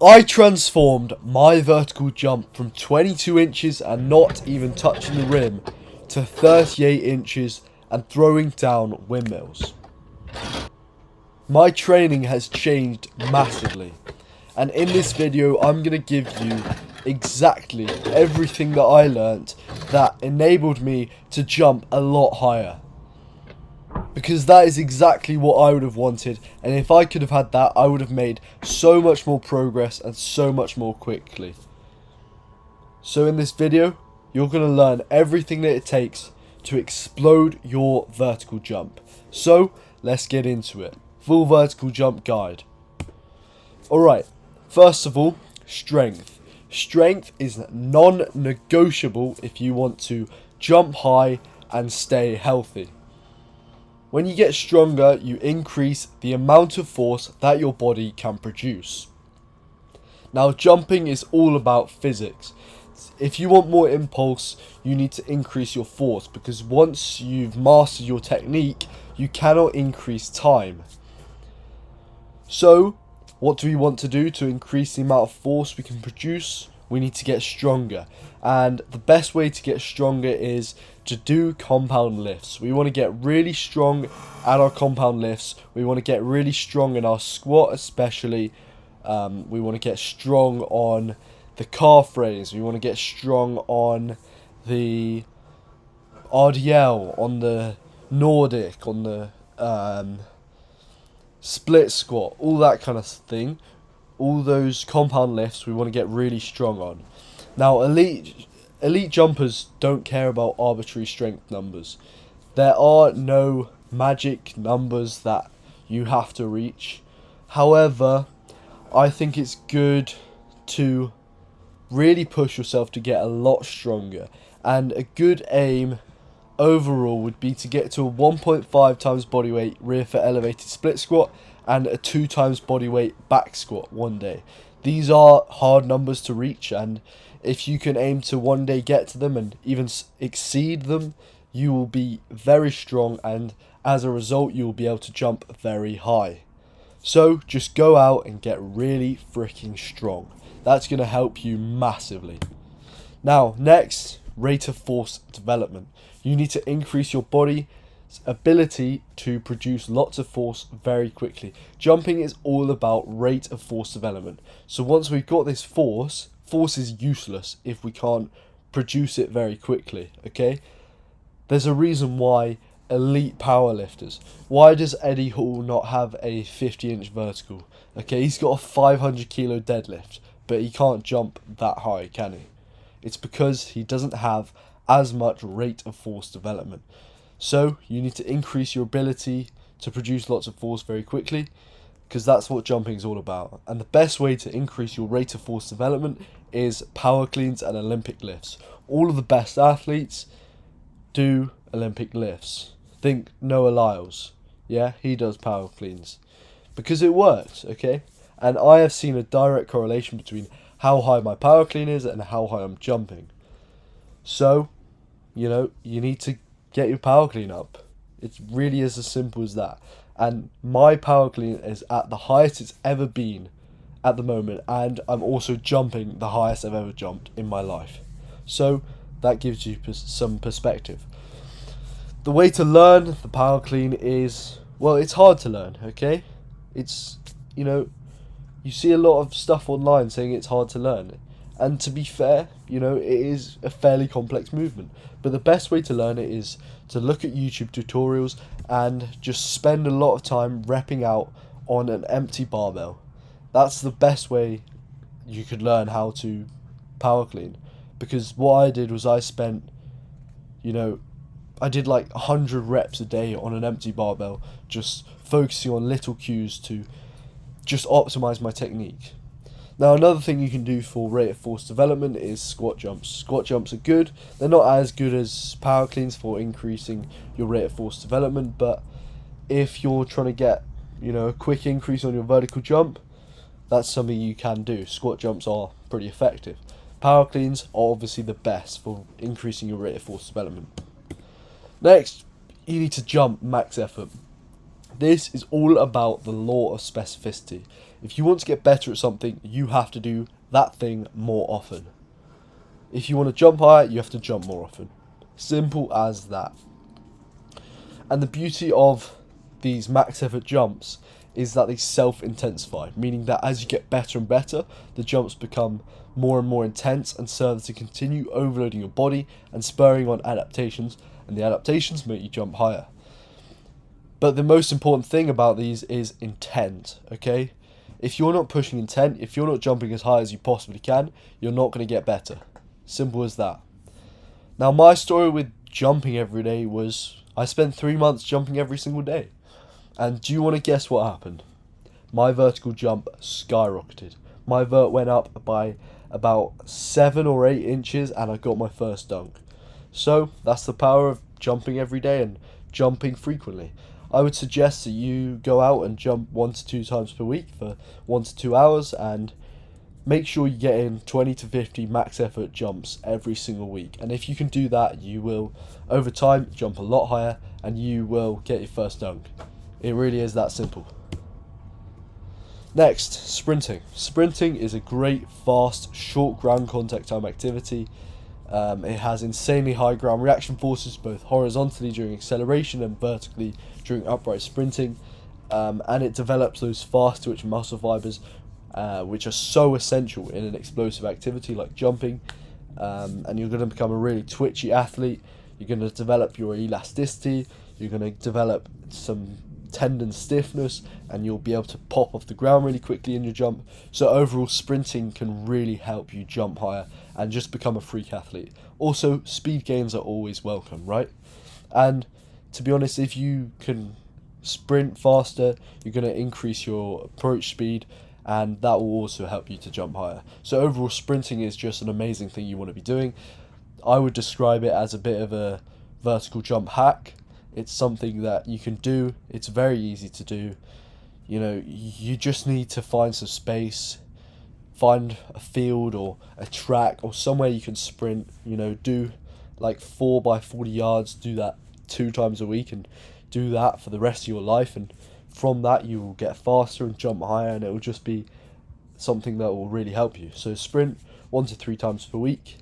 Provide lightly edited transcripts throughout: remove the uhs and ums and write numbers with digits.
I transformed my vertical jump from 22 inches and not even touching the rim to 38 inches and throwing down windmills. My training has changed massively, and in this video I'm going to give you exactly everything that I learnt that enabled me to jump a lot higher. Because that is exactly what I would have wanted, and if I could have had that, I would have made so much more progress and so much more quickly. So in this video, you're going to learn everything that it takes to explode your vertical jump. So let's get into it. Full vertical jump guide. Alright, first of all, strength. Strength is non-negotiable if you want to jump high and stay healthy. When you get stronger, you increase the amount of force that your body can produce. Now, jumping is all about physics. If you want more impulse, you need to increase your force, because once you've mastered your technique, you cannot increase time. So, what do we want to do to increase the amount of force we can produce? We need to get stronger, and the best way to get stronger is to do compound lifts. We want to get really strong at our compound lifts. We want to get really strong in our squat, especially. We want to get strong on the calf raise. We want to get strong on the RDL, on the Nordic, on the split squat, all that kind of thing. All those compound lifts we want to get really strong on. Now, elite jumpers don't care about arbitrary strength numbers. There are no magic numbers that you have to reach. However, I think it's good to really push yourself to get a lot stronger. And a good aim overall would be to get to a 1.5 times bodyweight rear foot elevated split squat and a 2 times bodyweight back squat one day. These are hard numbers to reach, and if you can aim to one day get to them and even exceed them, you will be very strong, and as a result you will be able to jump very high. So just go out and get really freaking strong. That's going to help you massively. Now, next, rate of force development. You need to increase your body's ability to produce lots of force very quickly. Jumping is all about rate of force development. So once we've got this force is useless if we can't produce it very quickly, okay? There's a reason why elite powerlifters, why does Eddie Hall not have a 50-inch vertical? Okay, he's got a 500 kilo deadlift, but he can't jump that high, can he? It's because he doesn't have as much rate of force development. So you need to increase your ability to produce lots of force very quickly, because that's what jumping is all about. And the best way to increase your rate of force development is power cleans and Olympic lifts. All of the best athletes do Olympic lifts. Think Noah Lyles. Yeah, he does power cleans because it works, okay? And I have seen a direct correlation between how high my power clean is and how high I'm jumping. So, you need to get your power clean up. It really is as simple as that. And my power clean is at the highest it's ever been at the moment, and I'm also jumping the highest I've ever jumped in my life. So that gives you some perspective. The way to learn the power clean is, well, it's hard to learn, okay? It's, you see a lot of stuff online saying it's hard to learn. And to be fair, it is a fairly complex movement. But the best way to learn it is to look at YouTube tutorials and just spend a lot of time repping out on an empty barbell. That's the best way you could learn how to power clean. Because what I did was I spent, I did like 100 reps a day on an empty barbell, just focusing on little cues to just optimize my technique. Now, another thing you can do for rate of force development is squat jumps. Squat jumps are good. They're not as good as power cleans for increasing your rate of force development, but if you're trying to get, a quick increase on your vertical jump, that's something you can do. Squat jumps are pretty effective. Power cleans are obviously the best for increasing your rate of force development. Next, you need to jump max effort. This is all about the law of specificity. If you want to get better at something, you have to do that thing more often. If you want to jump higher, you have to jump more often. Simple as that. And the beauty of these max effort jumps is that they self-intensify, meaning that as you get better and better, the jumps become more and more intense and serve to continue overloading your body and spurring on adaptations, and the adaptations make you jump higher. But the most important thing about these is intent, okay? If you're not pushing intent, if you're not jumping as high as you possibly can, you're not going to get better. Simple as that. Now, my story with jumping every day was I spent 3 months jumping every single day. And do you want to guess what happened? My vertical jump skyrocketed. My vert went up by about 7 or 8 inches and I got my first dunk. So that's the power of jumping every day and jumping frequently. I would suggest that you go out and jump 1 to 2 times per week for 1 to 2 hours and make sure you get in 20 to 50 max effort jumps every single week. And if you can do that, you will, over time, jump a lot higher and you will get your first dunk. It really is that simple. Next, sprinting. Sprinting is a great, fast, short ground contact time activity. It has insanely high ground reaction forces, both horizontally during acceleration and vertically during upright sprinting. And it develops those fast twitch muscle fibers, which are so essential in an explosive activity like jumping. And you're going to become a really twitchy athlete. You're going to develop your elasticity. You're going to develop some tendon stiffness, and you'll be able to pop off the ground really quickly in your jump. So overall, sprinting can really help you jump higher and just become a freak athlete. Also, speed gains are always welcome, right? And to be honest, if you can sprint faster, you're going to increase your approach speed, and that will also help you to jump higher. So overall, sprinting is just an amazing thing you want to be doing. I would describe it as a bit of a vertical jump hack. It's something that you can do. It's very easy to do. You know, you just need to find some space, find a field or a track or somewhere you can sprint. You know, do like 4 by 40 yards, do that 2 times a week and do that for the rest of your life. And from that, you will get faster and jump higher, and it will just be something that will really help you. So sprint 1 to 3 times per week.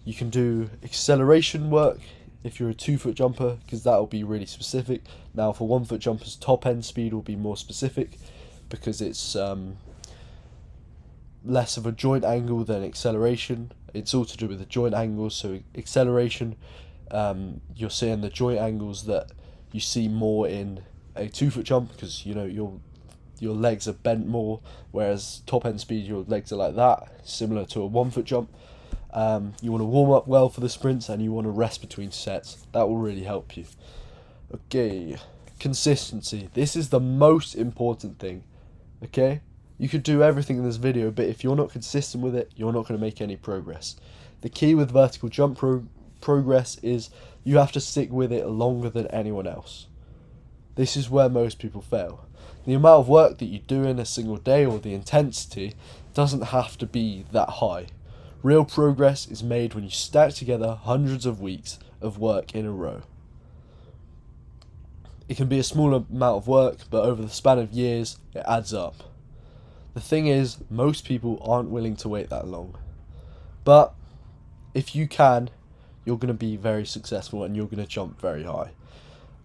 You can do acceleration work if you're a 2-foot jumper, because that will be really specific. Now for 1-foot jumpers, top end speed will be more specific because it's less of a joint angle than acceleration. It's all to do with the joint angles. So acceleration, you're seeing the joint angles that you see more in a 2-foot jump, because you know your legs are bent more, whereas top end speed, your legs are like that, similar to a 1-foot jump. You want to warm up well for the sprints, and you want to rest between sets. That will really help you. Okay, consistency. This is the most important thing. Okay, you could do everything in this video, but if you're not consistent with it, you're not going to make any progress. The key with vertical jump progress is you have to stick with it longer than anyone else. This is where most people fail. The amount of work that you do in a single day, or the intensity, doesn't have to be that high. Real progress is made when you stack together hundreds of weeks of work in a row. It can be a small amount of work, but over the span of years, it adds up. The thing is, most people aren't willing to wait that long. But if you can, you're going to be very successful and you're going to jump very high.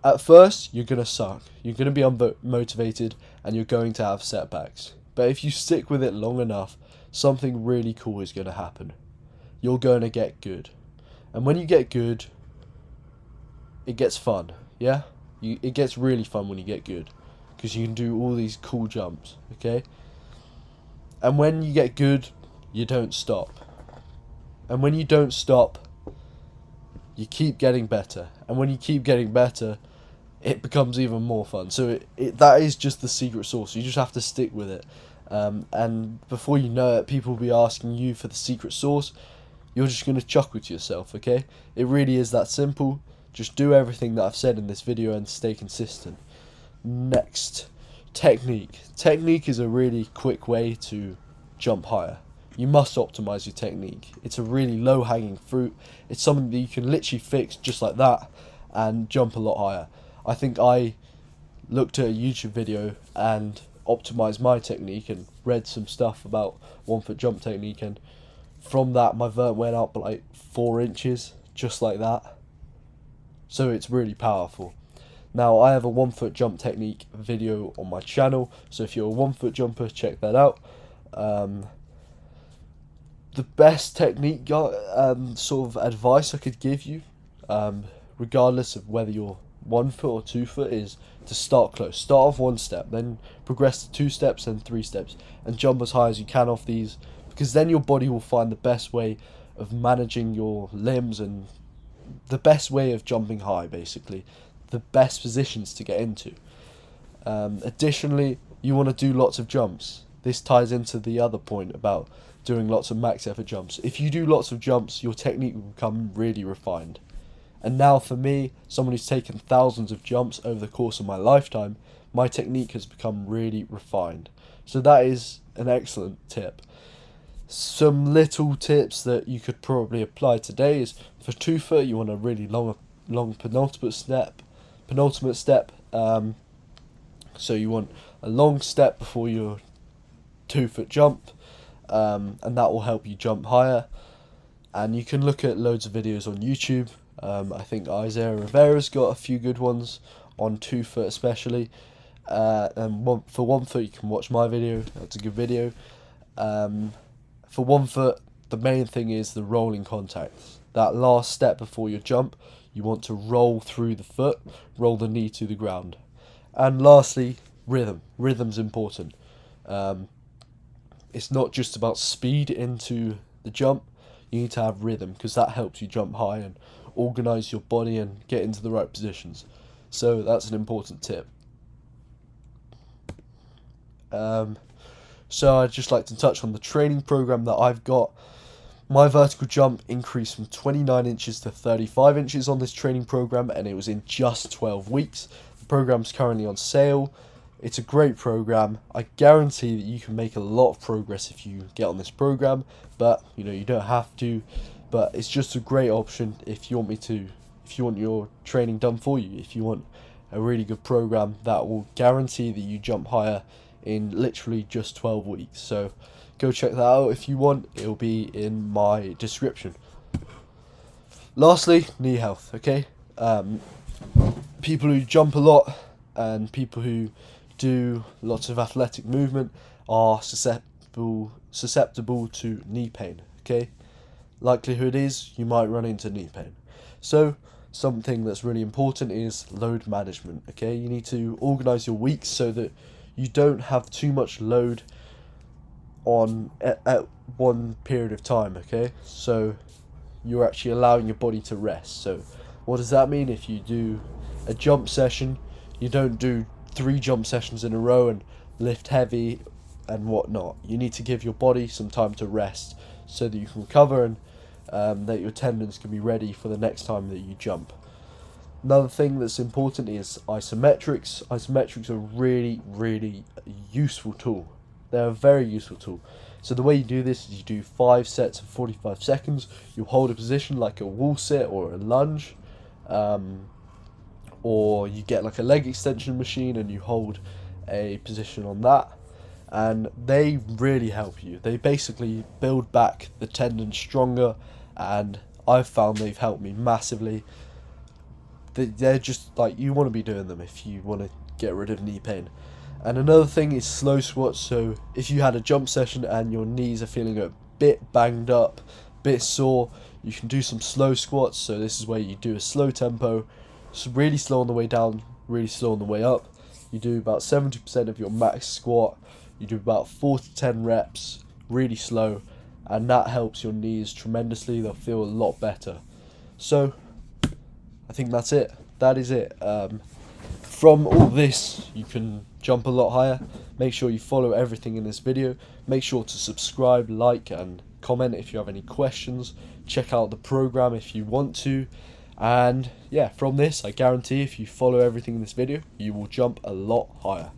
At first, you're going to suck. You're going to be unmotivated and you're going to have setbacks. But if you stick with it long enough, something really cool is going to happen. You're going to get good. And when you get good, it gets fun, yeah? It gets really fun when you get good, because you can do all these cool jumps, okay? And when you get good, you don't stop. And when you don't stop, you keep getting better. And when you keep getting better, it becomes even more fun. So that is just the secret sauce. You just have to stick with it. And before you know it, people will be asking you for the secret sauce. You're just going to chuckle to yourself, okay? It really is that simple. Just do everything that I've said in this video and stay consistent. Next, technique. Technique is a really quick way to jump higher. You must optimize your technique. It's a really low-hanging fruit. It's something that you can literally fix just like that and jump a lot higher. I think I looked at a YouTube video and optimised my technique and read some stuff about 1 foot jump technique, and from that my vert went up like 4 inches, just like that. So it's really powerful. Now I have a 1 foot jump technique video on my channel, so if you're a 1 foot jumper, check that out. The best technique sort of advice I could give you, regardless of whether you're 1 foot or 2 foot, is to start close. Start off 1 step, then progress to 2 steps and 3 steps, and jump as high as you can off these, because then your body will find the best way of managing your limbs and the best way of jumping high, basically the best positions to get into. Additionally, you want to do lots of jumps. This ties into the other point about doing lots of max effort jumps. If you do lots of jumps, your technique will become really refined. And now for me, someone who's taken thousands of jumps over the course of my lifetime, my technique has become really refined. So that is an excellent tip. Some little tips that you could probably apply today is, for 2 foot, you want a really long penultimate step. So you want a long step before your 2 foot jump, and that will help you jump higher. And you can look at loads of videos on YouTube. I think Isaiah Rivera's got a few good ones on 2 foot especially, and for 1 foot you can watch my video. That's a good video. For 1 foot, the main thing is the rolling contacts. That last step before your jump, you want to roll through the foot, roll the knee to the ground. And lastly, rhythm. Rhythm's important. It's not just about speed into the jump. You need to have rhythm, because that helps you jump high and organise your body and get into the right positions. So that's an important tip. So I'd just like to touch on the training program that I've got. My vertical jump increased from 29 inches to 35 inches on this training program, and it was in just 12 weeks. The program's currently on sale. It's a great program. I guarantee that you can make a lot of progress if you get on this program, but you don't have to. But it's just a great option if you want your training done for you. If you want a really good program that will guarantee that you jump higher in literally just 12 weeks. So go check that out if you want. It'll be in my description. Lastly, knee health. Okay, people who jump a lot and people who do lots of athletic movement are susceptible to knee pain. Okay, likelihood is you might run into knee pain. So something that's really important is load management. Okay, you need to organize your weeks so that you don't have too much load on at one period of time. Okay, so you're actually allowing your body to rest. So what does that mean? If you do a jump session, you don't do 3 jump sessions in a row and lift heavy and whatnot. You need to give your body some time to rest so that you can recover and that your tendons can be ready for the next time that you jump. Another thing that's important is isometrics. Isometrics are really, really useful tool. They're a very useful tool. So the way you do this is you do 5 sets of 45 seconds. You hold a position like a wall sit or a lunge, or you get like a leg extension machine and you hold a position on that. And they really help you. They basically build back the tendon stronger, and I've found they've helped me massively. They're just like, you want to be doing them if you want to get rid of knee pain. And another thing is slow squats. So if you had a jump session and your knees are feeling a bit banged up, bit sore, you can do some slow squats. So this is where you do a slow tempo, so really slow on the way down, really slow on the way up. You do about 70% of your max squat. You do about 4 to 10 reps, really slow, and that helps your knees tremendously. They'll feel a lot better. So I think that's it. That is it. From all this, you can jump a lot higher. Make sure you follow everything in this video. Make sure to subscribe, like, and comment if you have any questions. Check out the program if you want to. And yeah, from this, I guarantee if you follow everything in this video, you will jump a lot higher.